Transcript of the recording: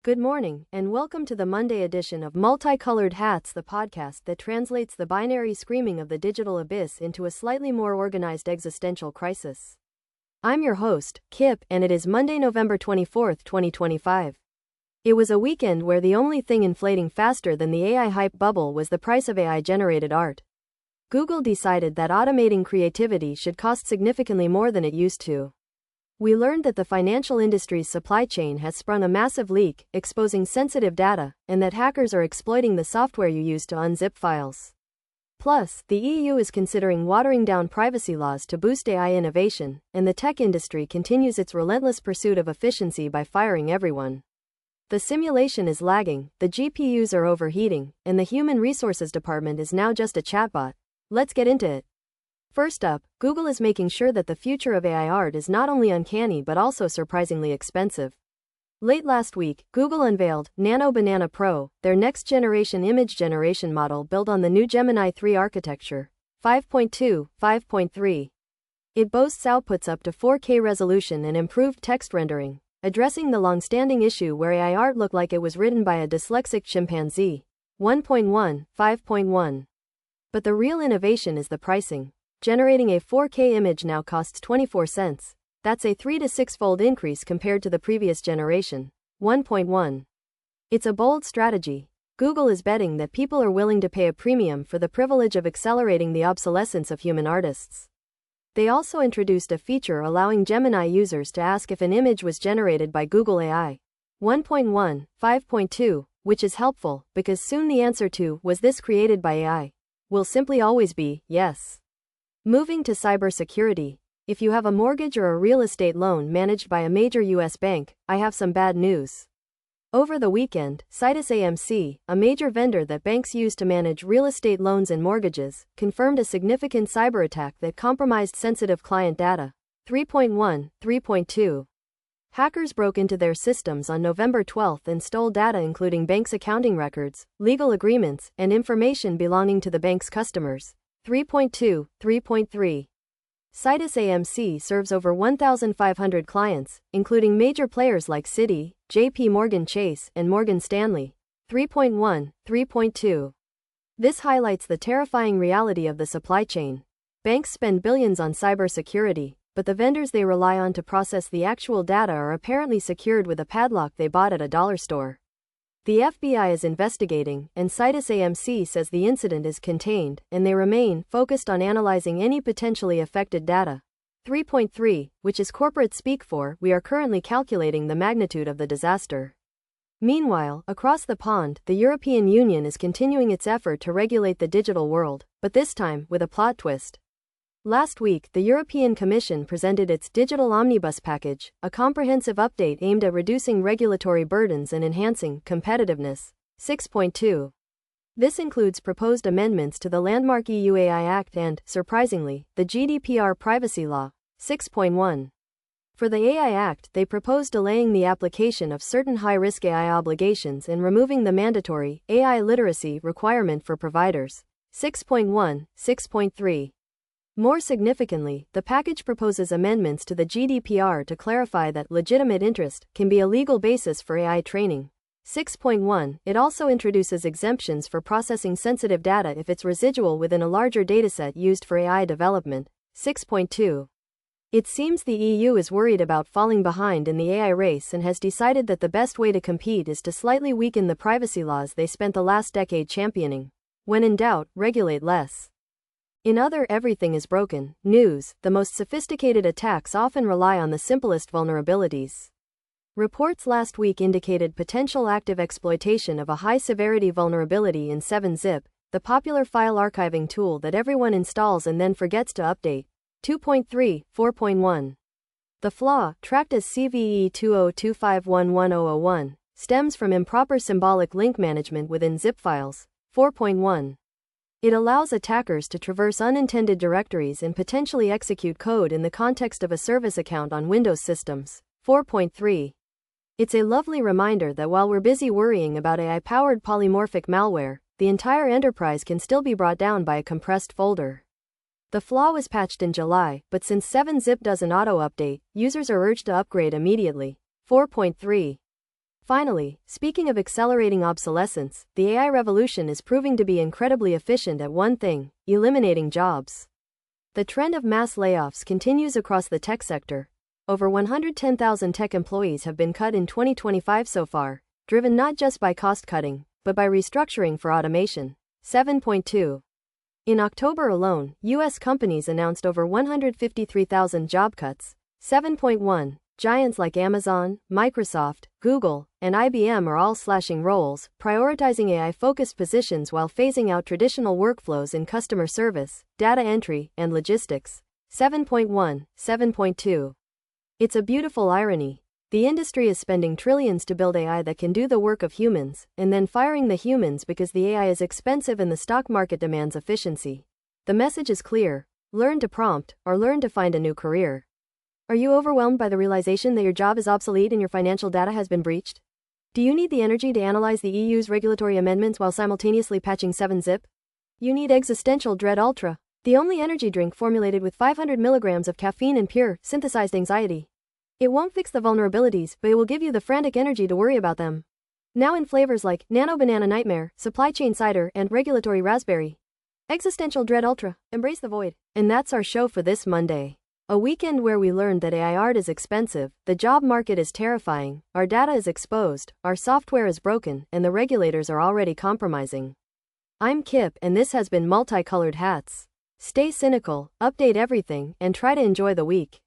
Good morning, and welcome to the Monday edition of Multicolored Hats, the podcast that translates the binary screaming of the digital abyss into a slightly more organized existential crisis. I'm your host, Kip, and it is Monday, November 24th, 2025. It was a weekend where the only thing inflating faster than the AI hype bubble was the price of AI-generated art. Google decided that automating creativity should cost significantly more than it used to. We learned that the financial industry's supply chain has sprung a massive leak, exposing sensitive data, and that hackers are exploiting the software you use to unzip files. Plus, the EU is considering watering down privacy laws to boost AI innovation, and the tech industry continues its relentless pursuit of efficiency by firing everyone. The simulation is lagging, the GPUs are overheating, and the human resources department is now just a chatbot. Let's get into it. First up, Google is making sure that the future of AI art is not only uncanny but also surprisingly expensive. Late last week, Google unveiled Nano Banana Pro, their next-generation image generation model built on the new Gemini 3 architecture, 5.2.5.3. It boasts outputs up to 4K resolution and improved text rendering, addressing the long-standing issue where AI art looked like it was written by a dyslexic chimpanzee. 1.1.5.1. But the real innovation is the pricing. Generating a 4K image now costs 24 cents. That's a 3 to 6-fold increase compared to the previous generation. 1.1. It's a bold strategy. Google is betting that people are willing to pay a premium for the privilege of accelerating the obsolescence of human artists. They also introduced a feature allowing Gemini users to ask if an image was generated by Google AI. 1.1.5.2, which is helpful, because soon the answer to, was this created by AI, will simply always be, yes. Moving to cybersecurity. If you have a mortgage or a real estate loan managed by a major U.S. bank, I have some bad news. Over the weekend, Citus AMC, a major vendor that banks use to manage real estate loans and mortgages, confirmed a significant cyber attack that compromised sensitive client data. 3.1.3.2. Hackers broke into their systems on November 12 and stole data including bank's accounting records, legal agreements, and information belonging to the bank's customers. 3.2.3.3. Citus AMC serves over 1,500 clients, including major players like Citi, JP Morgan Chase, and Morgan Stanley. 3.1.3.2. This highlights the terrifying reality of the supply chain. Banks spend billions on cybersecurity, but the vendors they rely on to process the actual data are apparently secured with a padlock they bought at a dollar store. The FBI is investigating, and Citus AMC says the incident is contained, and they remain focused on analyzing any potentially affected data. 3.3, which is corporate speak for, we are currently calculating the magnitude of the disaster. Meanwhile, across the pond, the European Union is continuing its effort to regulate the digital world, but this time, with a plot twist. Last week, the European Commission presented its Digital Omnibus package, a comprehensive update aimed at reducing regulatory burdens and enhancing competitiveness. 6.2. This includes proposed amendments to the landmark EU AI Act and, surprisingly, the GDPR privacy law. 6.1. For the AI Act, they propose delaying the application of certain high-risk AI obligations and removing the mandatory AI literacy requirement for providers. 6.1. 6.3. More significantly, the package proposes amendments to the GDPR to clarify that legitimate interest can be a legal basis for AI training. 6.1. It also introduces exemptions for processing sensitive data if it's residual within a larger dataset used for AI development. 6.2. It seems the EU is worried about falling behind in the AI race and has decided that the best way to compete is to slightly weaken the privacy laws they spent the last decade championing. When in doubt, regulate less. In other everything is broken news, the most sophisticated attacks often rely on the simplest vulnerabilities. Reports last week indicated potential active exploitation of a high-severity vulnerability in 7-Zip, the popular file archiving tool that everyone installs and then forgets to update. 2.3.4.1. The flaw, tracked as CVE 2025110001, stems from improper symbolic link management within zip files. 4.1. It allows attackers to traverse unintended directories and potentially execute code in the context of a service account on Windows systems. 4.3. It's a lovely reminder that while we're busy worrying about AI-powered polymorphic malware, the entire enterprise can still be brought down by a compressed folder. The flaw was patched in July, but since 7-Zip doesn't auto-update, users are urged to upgrade immediately. 4.3. Finally, speaking of accelerating obsolescence, the AI revolution is proving to be incredibly efficient at one thing: eliminating jobs. The trend of mass layoffs continues across the tech sector. Over 110,000 tech employees have been cut in 2025 so far, driven not just by cost cutting, but by restructuring for automation. 7.2. In October alone, U.S. companies announced over 153,000 job cuts. 7.1. Giants like Amazon, Microsoft, Google, and IBM are all slashing roles, prioritizing AI-focused positions while phasing out traditional workflows in customer service, data entry, and logistics. 7.1. 7.2. It's a beautiful irony. The industry is spending trillions to build AI that can do the work of humans, and then firing the humans because the AI is expensive and the stock market demands efficiency. The message is clear: learn to prompt, or learn to find a new career. Are you overwhelmed by the realization that your job is obsolete and your financial data has been breached? Do you need the energy to analyze the EU's regulatory amendments while simultaneously patching 7-zip? You need Existential Dread Ultra, the only energy drink formulated with 500 milligrams of caffeine and pure, synthesized anxiety. It won't fix the vulnerabilities, but it will give you the frantic energy to worry about them. Now in flavors like Nano Banana Nightmare, Supply Chain Cider, and Regulatory Raspberry. Existential Dread Ultra, embrace the void. And that's our show for this Monday. A weekend where we learned that AI art is expensive, the job market is terrifying, our data is exposed, our software is broken, and the regulators are already compromising. I'm Kip, and this has been Multicolored Hats. Stay cynical, update everything, and try to enjoy the week.